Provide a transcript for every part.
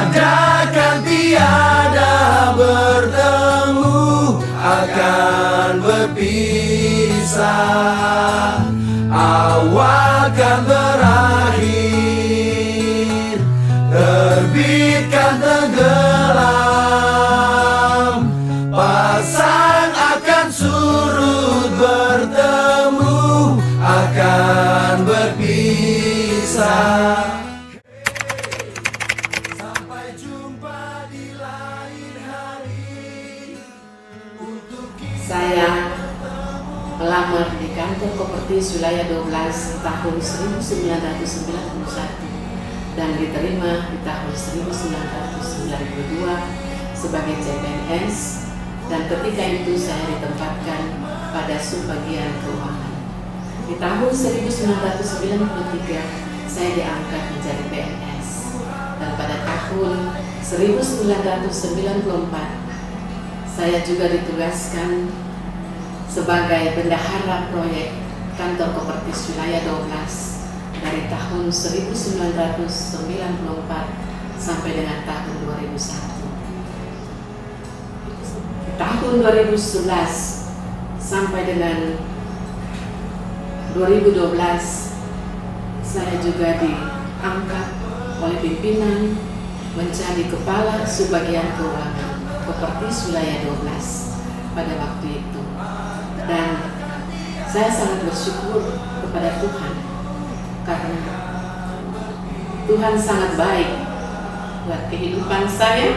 Takkan tiada bertemu, akan berpisah. Awal kan berakhir, terbitkan tenggelam. Pasang akan surut, bertemu akan berpisah. Sampai jumpa di lain hari. Saya melamar di kantor Kopertis Wilayah 12 tahun 1991 dan diterima di tahun 1992 sebagai CPNS, dan ketika itu saya ditempatkan pada subbagian keuangan. Di tahun 1993 saya diangkat menjadi PNS, dan pada tahun 1994 saya juga ditugaskan sebagai bendahara proyek kantor Kopertis Wilayah 12 dari tahun 1994 sampai dengan tahun 2001. Di tahun 2011 sampai dengan 2012 saya juga diangkat oleh pimpinan menjadi kepala subbagian keuangan Kopertis Wilayah 12 pada waktu itu. Dan saya sangat bersyukur kepada Tuhan karena Tuhan sangat baik buat kehidupan saya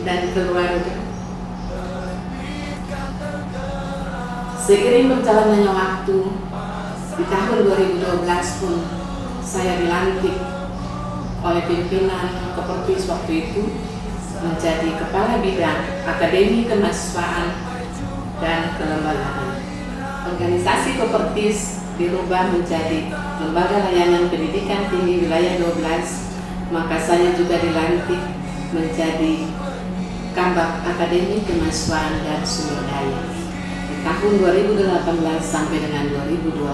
dan keluarga. Seiring berjalannya waktu, di tahun 2012 pun saya dilantik oleh pimpinan Kopertis waktu itu menjadi Kepala Bidang Akademi Kemahasiswaan dan Kelembagaan. Organisasi Kopertis dirubah menjadi Lembaga Layanan Pendidikan Tinggi Wilayah 12, maka saya juga dilantik menjadi Kabak Akademi Kemahasiswaan dan Sumber Daya di tahun 2018 sampai dengan 2020.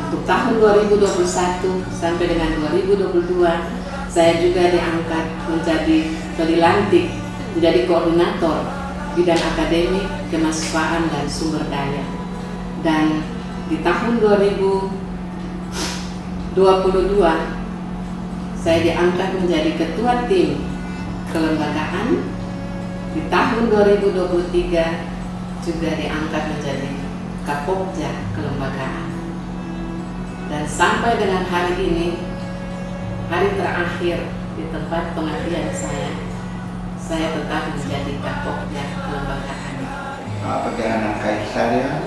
Untuk tahun 2021 sampai dengan 2022 saya juga diangkat dilantik menjadi koordinator bidang akademik, kemahasiswaan dan sumber daya. Dan di tahun 2022 saya diangkat menjadi ketua tim kelembagaan. Di tahun 2023 juga diangkat menjadi Kapokja kelembagaan. Dan sampai dengan hari ini, hari terakhir di tempat pengabdian saya tetap menjadi Kapokja kelembagaan. Perjalanan karir saya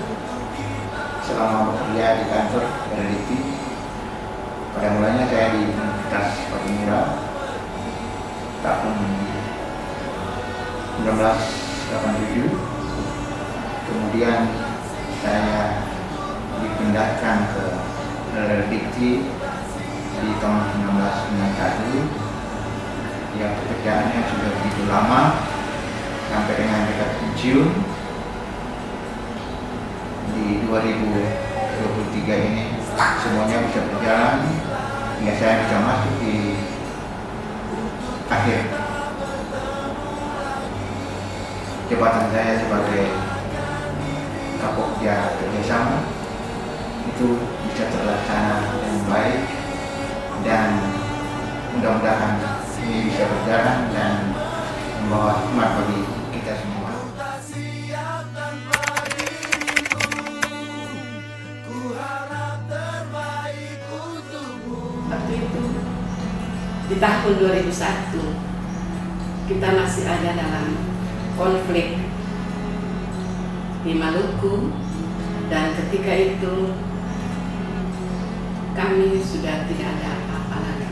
selama bekerja di kantor RDP, pada mulanya saya di Universitas Patimura tahun 1987, kemudian saya dipindahkan ke RDP di tahun 1991. Yang pekerjaannya sudah begitu lama sampai dengan dekat pensiun. Di 2023 ini semuanya bisa berjalan hingga saya bisa masuk di akhir jabatan saya sebagai Kapokja kerjasama. Itu bisa terlaksana dengan baik dan mudah-mudahan ini bisa berjalan dan membawa hikmat bagi kita semua. Waktu itu di tahun 2001 kita masih ada dalam konflik di Maluku, dan ketika itu kami sudah tidak ada apa-apa lagi.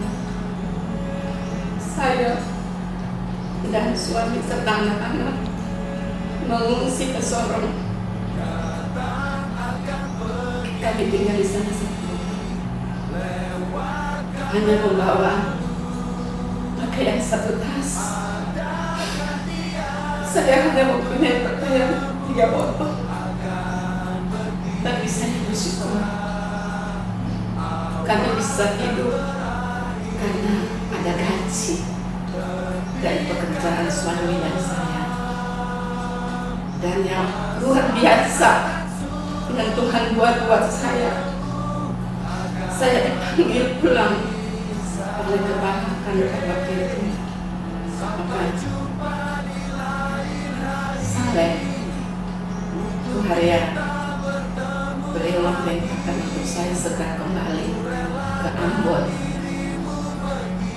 Saya dan suami serta anak-anak mengungsi ke Sorong. Kami tinggal di sana hanya membawa pakaian satu tas. Saya hanya mempunyai pakaian 3 botol. Tapi saya bersyukur kami bisa hidup karena ada kasih dari pekerjaan suami dan saya. Dan yang luar biasa yang Tuhan buat saya dipanggil pulang oleh kepala kantor waktu itu, Bapak Saleh Tuharia. Beliau memerintahkan untuk saya segera kembali ke Ambon,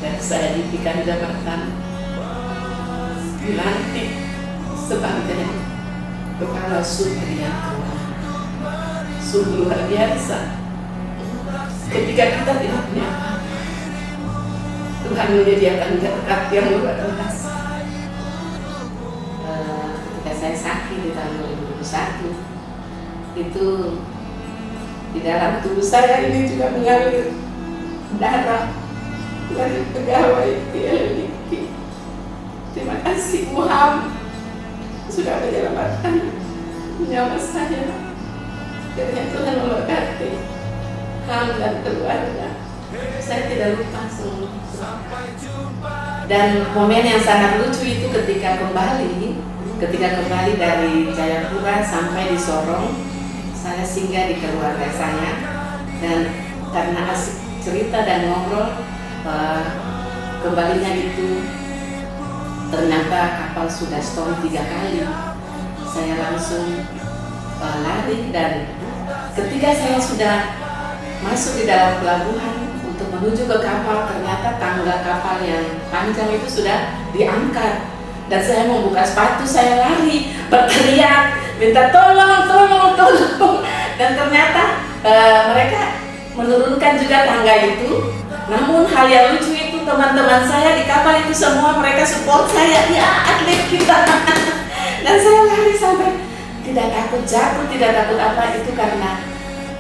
dan saya diberikan jabatan dilantik sebagai kepala subbagian keuangan. Sungguh luar biasa ketika kita tidak punya apa, Tuhan menyediakan berkat yang luar biasa. Ketika saya sakit di tahun 2021, itu di dalam tubuh saya ini juga mengalir darah dari pegawai PLDK. Terima kasih Tuhan sudah menyelamatkan nyawa saya. Kiranya Tuhan memberkati Ham dan keluarga. Saya tidak lupa semua. Dan momen yang sangat lucu itu ketika kembali dari Jayapura sampai di Sorong, saya singgah di keluarga saya, dan karena asik cerita dan ngobrol, kembalinya itu ternyata kapal sudah storm 3 kali. Saya langsung lari, dan ketika saya sudah masuk di dalam pelabuhan untuk menuju ke kapal, ternyata tangga kapal yang panjang itu sudah diangkat, dan saya membuka sepatu, saya lari berteriak minta tolong, dan ternyata mereka menurunkan juga tangga itu. Namun hal yang lucu itu, teman-teman saya di kapal itu semua mereka support saya, ya atlet kita. Dan saya lari sampai tidak takut jatuh, tidak takut apa, itu karena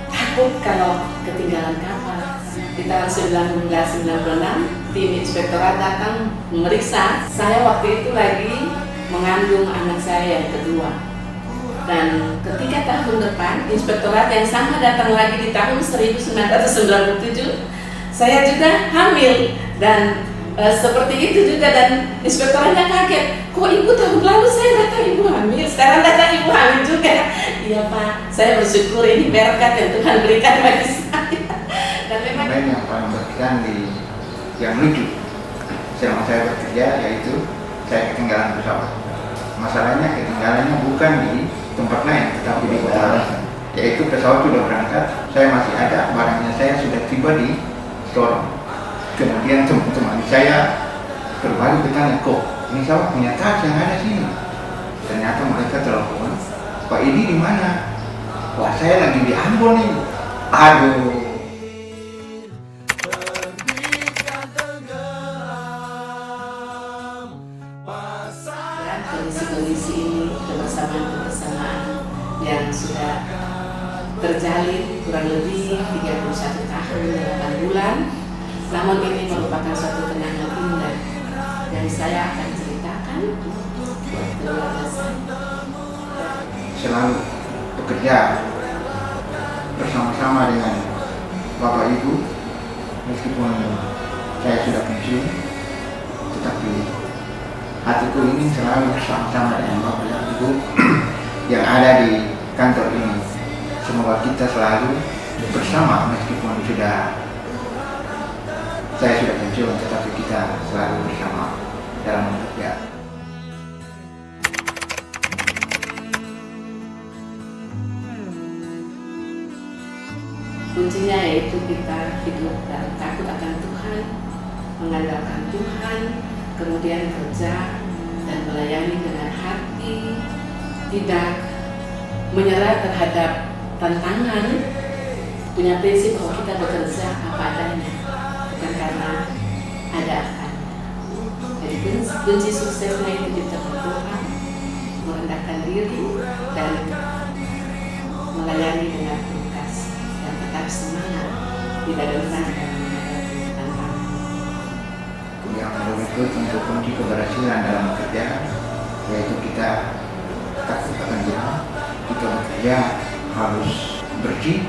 takut kalau ketinggalan kapal. Di tahun 1996 tim inspektorat datang memeriksa. Saya waktu itu lagi mengandung anak saya yang kedua. Dan ketika tahun depan inspektorat yang sama datang lagi di tahun 1997, saya juga hamil, dan seperti itu juga, dan inspektoratnya kaget, kok ibu tahun lalu saya datang ibu hamil, sekarang datang ibu hamil juga. Iya Pak, saya bersyukur ini berkat yang Tuhan berikan bagi saya. Dan memang yang paling berkesan yang lucu selama saya bekerja, yaitu saya ketinggalan pesawat. Masalahnya ketinggalannya bukan di tempat lain, tetapi di kota, yaitu pesawat sudah berangkat, saya masih ada, barangnya saya sudah tiba di Sorong. Kemudian teman-teman saya berbalik bertanya, kok ini saya punya tas yang ada sini? Ternyata mereka telepon, Pak ini di mana? Wah, saya lagi di Ambon nih. Aduh. Kondisi ini, kebersamaan yang sudah terjalin kurang lebih 31 tahun 8 bulan. Namun ini merupakan suatu kenangan indah yang saya akan ceritakan buat keluarga saya. Selalu bekerja bersama-sama dengan Bapak Ibu, meskipun saya sudah pensiun, tetapi hatiku ini selalu bersama-sama dengan Bapak Ibu yang ada di kantor ini. Semoga kita selalu bersama, meskipun saya sudah pensiun, tetapi kita selalu bersama dalam bekerja. Kuncinya yaitu kita hidup dan takut akan Tuhan, mengandalkan Tuhan, kemudian kerja dan melayani dengan hati, tidak menyerah terhadap tantangan, punya prinsip bahwa kita bekerja apa adanya, bukan karena ada akan. Jadi kunci suksesnya itu kita berdoa, merendahkan diri, dan melayani dengan ikhlas, dan tetap semangat, tidak gentar dalam menghadapi tantangan. Yang berikut untuk kunci keberhasilan dalam bekerja, yaitu kita takut akan Tuhan, kita bekerja harus bersih,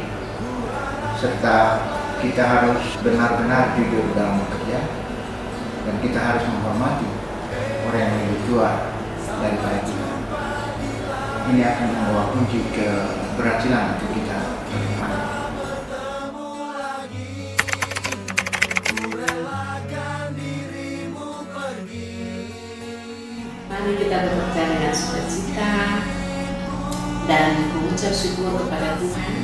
serta kita harus benar-benar jujur dalam bekerja. dan kita harus menghormati orang yang lebih tua daripada kita. Ini akan membawa kunci keberhasilan untuk kita ke depan. Mari kita bekerja dengan sukacita dan mengucap syukur kepada Tuhan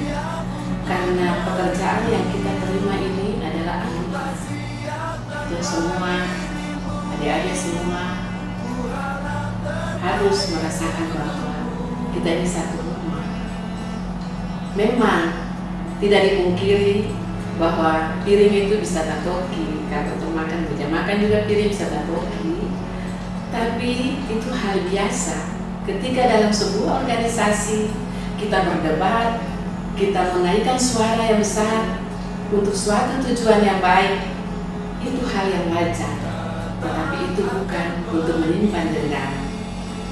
karena pekerjaan yang kita terima ini adalah anugerah. Itu semua, adik-adik semua harus merasakan bahwa kita ini satu rumah. Memang tidak dipungkiri bahwa piring itu bisa tatoki, karena untuk makan meja makan juga piring bisa tatoki. Tapi itu hal biasa ketika dalam sebuah organisasi kita berdebat, kita menaikkan suara yang besar untuk suatu tujuan yang baik, itu hal yang wajar. Tetapi itu bukan untuk menyimpan dendam.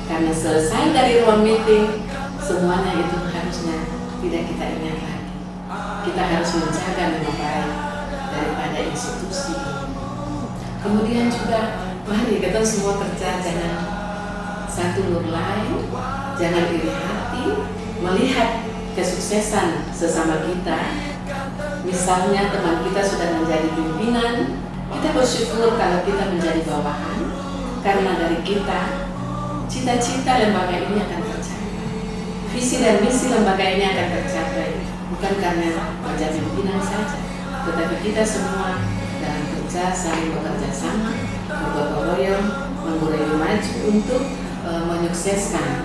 Karena selesai dari ruang meeting, semuanya itu harusnya tidak kita ingat lagi. Kita harus menjaga nama baik daripada institusi. Kemudian juga mari kita semua kerja, jangan satu nur lain, jangan iri hati, melihat kesuksesan sesama kita. Misalnya teman kita sudah menjadi pimpinan, kita bersyukur kalau kita menjadi bawahan, karena dari kita cita-cita lembaga ini akan tercapai, visi dan misi lembaga ini akan tercapai, bukan karena menjadi pimpinan saja, tetapi kita semua dalam kerja saling bekerja sama, bergotong royong, mengurangi maju untuk menyukseskan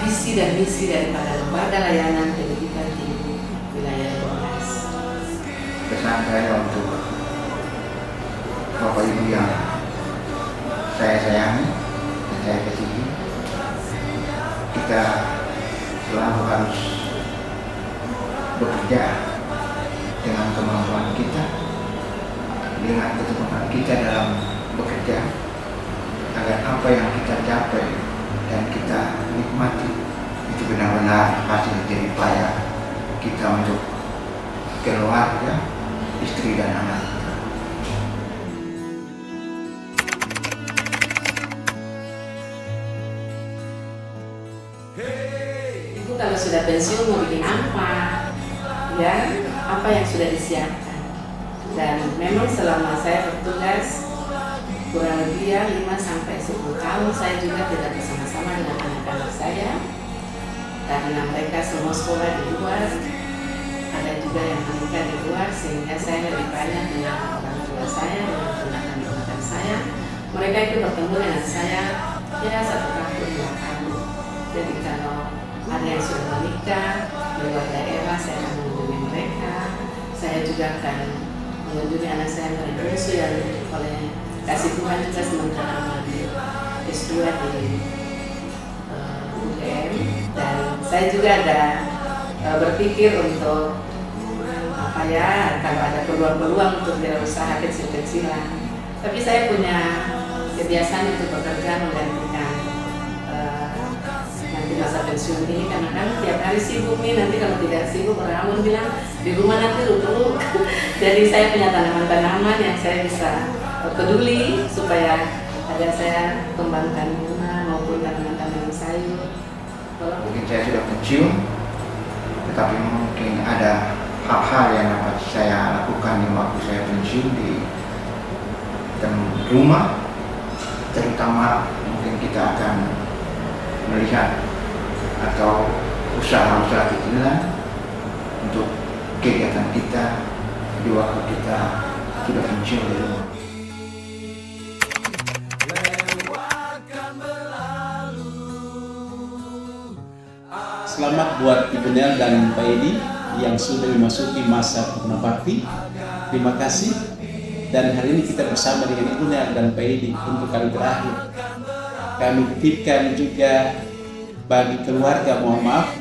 visi dan misi daripada lembaga layanan pendidikan tinggi wilayah 12. Pesan saya untuk Bapak Ibu yang saya sayangi dan saya kasihi, kita selalu harus bekerja dengan kemampuan kita, dengan ketekunan kita dalam bekerja, agar apa yang kita capai dan kita nikmati itu benar-benar hasil jerih payah kita untuk keluarga, istri dan anak kita. Ibu kalau sudah pensiun mau bikin apa? Ya, apa yang sudah disiapkan? Dan memang selama saya bertugas kurang lebih 5-10 tahun saya juga tidak bersama-sama dengan anak-anak saya karena mereka semua sekolah di luar, ada juga yang menikah di luar, sehingga saya lebih banyak dengan orang tua saya, dengan ponakan-ponakan saya. Mereka itu bertemu dengan saya ya 1 tahun 2 tahun. Jadi kalau ada yang sudah menikah di luar daerah, saya akan mengunjungi mereka. Saya juga akan mengunjungi anak saya yang paling bungsu yang oleh kasih Tuhan juga sementara mengambil S2 di UGM, dan saya juga ada berpikir untuk kalau ada peluang-peluang untuk berusaha kecil-kecilan. Tapi saya punya kebiasaan untuk bekerja menggantikan nanti masa pensiun ini, karena kan tiap hari sibuk nih, nanti kalau tidak sibuk orang bilang di rumah nanti dulu. Jadi saya punya tanaman-tanaman yang saya bisa peduli supaya ada saya kembangkan bunga maupun tanaman-tanaman sayur. Mungkin saya sudah pensiun, tetapi mungkin ada hal-hal yang dapat saya lakukan di waktu saya pensiun di rumah, terutama mungkin kita akan melihat atau usaha-usaha kecilan untuk kegiatan kita di waktu kita sudah pensiun di rumah. Selamat buat Ibu Nel dan Pak Edi yang sudah memasuki masa purna bakti. Terima kasih. Dan hari ini kita bersama dengan Ibu Nel dan Pak Edi untuk kali terakhir. Kami titipkan juga bagi keluarga mohon maaf,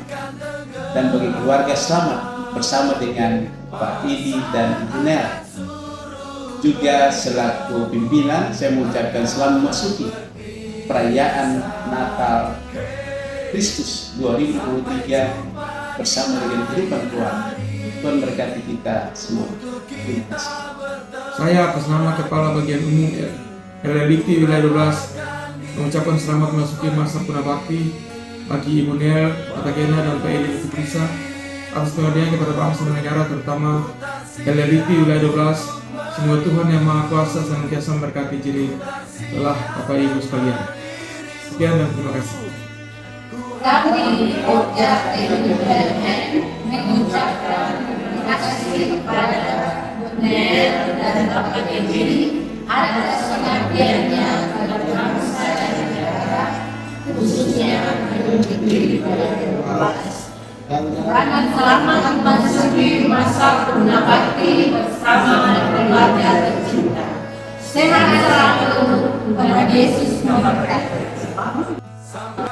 dan bagi keluarga selamat bersama dengan Pak Edi dan Ibu Nel. Juga selaku pimpinan saya mengucapkan selamat memasuki perayaan Natal Kristus 2023 bersama dengan kehidupan keluarga. Tuhan berkati kita semua. Terima kasih. Saya atas nama Kepala Bagian Umum LLIT Wilayah 12 mengucapkan selamat memasuki masa punabakti bagi Ibu Nel, Patagena, dan Pak Eli Lutfi atas pengabdiannya kepada bangsa dan negara, terutama LLIT Wilayah 12. Semoga Tuhan Yang Maha Kuasa senantiasa memberkati diri telah Bapak Ibu sekalian. Sekian dan terima kasih. Kami Pokja mengucapkan terima kasih kepada Nel dan Bapak Eli atas pengabdiannya kepada bangsa dan negara, khususnya di Wilayah 12. Selamat memasuki masa punabakti bersama keluarga tercinta. Sehat selalu, Tuhan Yesus memberkati.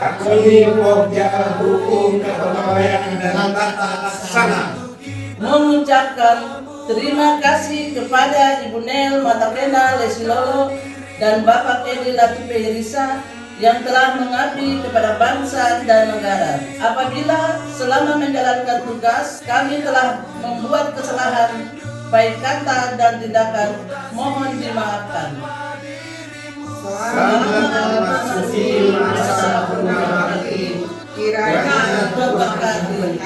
Kami Pokja Hukum Kepegawaian dan Tata Laksana mengucapkan terima kasih kepada Ibu Nel Matapena Lesilolo dan Bapak Eli Lutfi yang telah mengabdi kepada bangsa dan negara. Apabila selama menjalankan tugas kami telah membuat kesalahan baik kata dan tindakan, mohon dimaafkan. Selamat memasuki masa punabakti, kiranya berkati.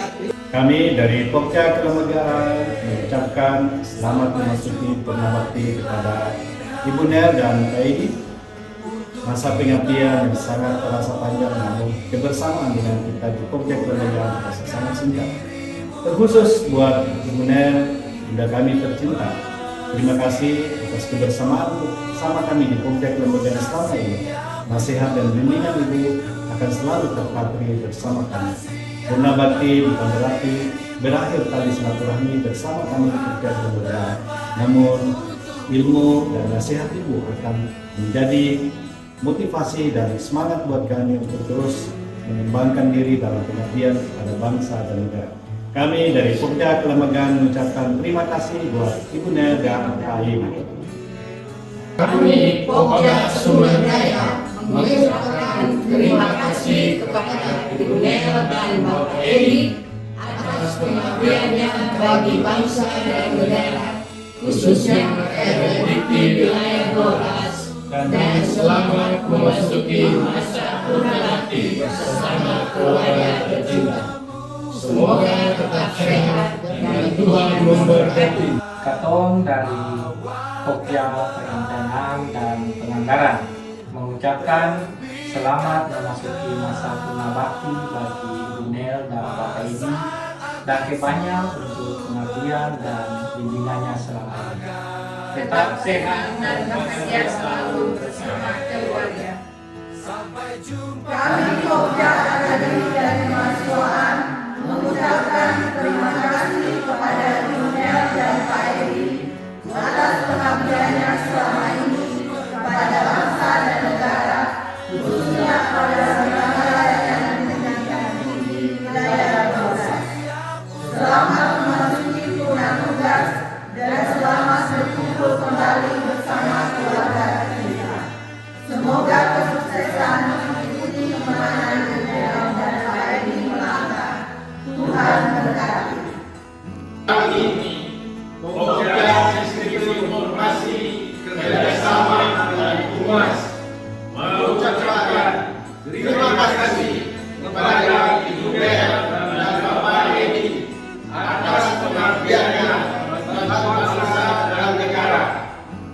Kami dari Pokja Kelembagaan mengucapkan selamat memasuki punabakti kepada Ibu Nel dan Pak Eli. Masa pengabdian yang sangat terasa panjang, namun kebersamaan dengan kita di Pokja Kelembagaan terasa sangat singkat. Terkhusus buat Ibu Nel, bunda kami tercinta, terima kasih atas kebersamaan sama kami di Pokja Kelembagaan selama ini. Nasihat dan bimbingan Ibu akan selalu terpatri bersama kami. Punabakti bukan berarti berakhir tali silaturahmi bersama kami di Pokja Kelembagaan, namun ilmu dan nasihat Ibu akan menjadi motivasi dan semangat buat kami untuk terus mengembangkan diri dalam pengabdian pada bangsa dan negara. Kami dari Pokja Kelembagaan mengucapkan terima kasih buat Ibu Nel dan Pak Eli. Kami Pokja Sumber Daya mengucapkan terima kasih kepada Ibu Nel dan Bapak Eli atas pengabdiannya bagi bangsa dan negara, khususnya LLIT Wilayah 12. Dan selamat memasuki masa punabakti bersama keluarga tercinta. Semoga tetap sehat dan Tuhan memberkati. Katong dari Pokja Perencanaan dan Penganggaran mengucapkan selamat memasuki masa punabakti bagi Ibu Nel dan Bapak Eli, dan kebanyak untuk pengabdian dan bimbingannya selama ini. Tetap sehat dan bahagia selalu bersama keluarga. Kami Pokja Akademi dan Mahasiswaan mengucapkan terima kasih kepada Ibu Nel dan Pak Eli atas pengabdiannya selama ini kepada bangsa dan negara, khususnya pada negara yang menyenangkan di Wilayah 12. Selamat memasuki tugas dan selamat berkumpul kembali bersama keluarga kita. Semoga kesuksesan mengikuti kemana Ibu Nel dan Pak Eli melangkah. Tuhan berkati. Kali ini Pokja Institut Informasi kerjasama dengan Humas mengucapkan terima kasih kepada Ibu Nel dan Bapak Eli atas pengabdiannya kepada bangsa dan negara,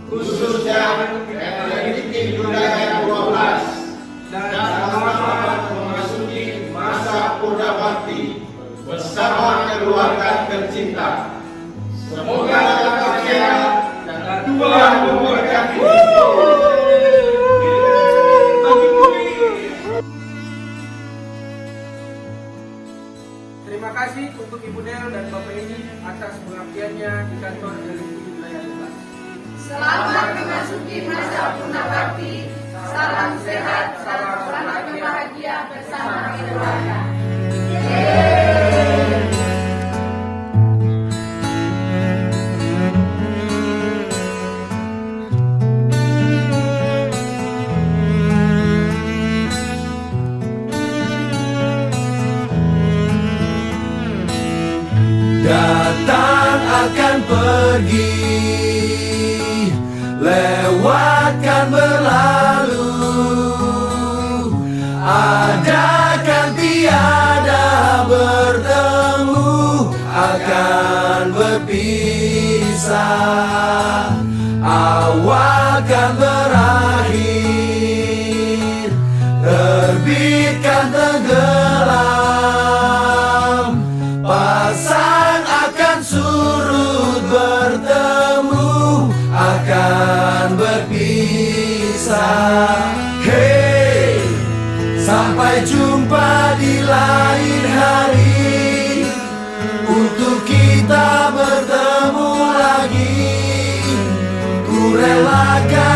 khususnya LLIT Wilayah 12, dan selamat memasuki masa punabakti bersama keluarga tercinta. Semoga tetap sehat dan Tuhan memberkati. Terima kasih untuk Ibu Nel dan Bapak Eli atas pengabdiannya di kantor LLIT Wilayah 12. Selamat memasuki masa punabakti. Salam sehat, salam bahagia bersama keluarga. Datang akan pergi, lewatkan berlalu. berpisah, awal kan berakhir, terbit kan tenggelam, pasang akan surut, bertemu akan berpisah. Hey, sampai jumpa di lain hari, untuk kita bertemu lagi. Ku relakan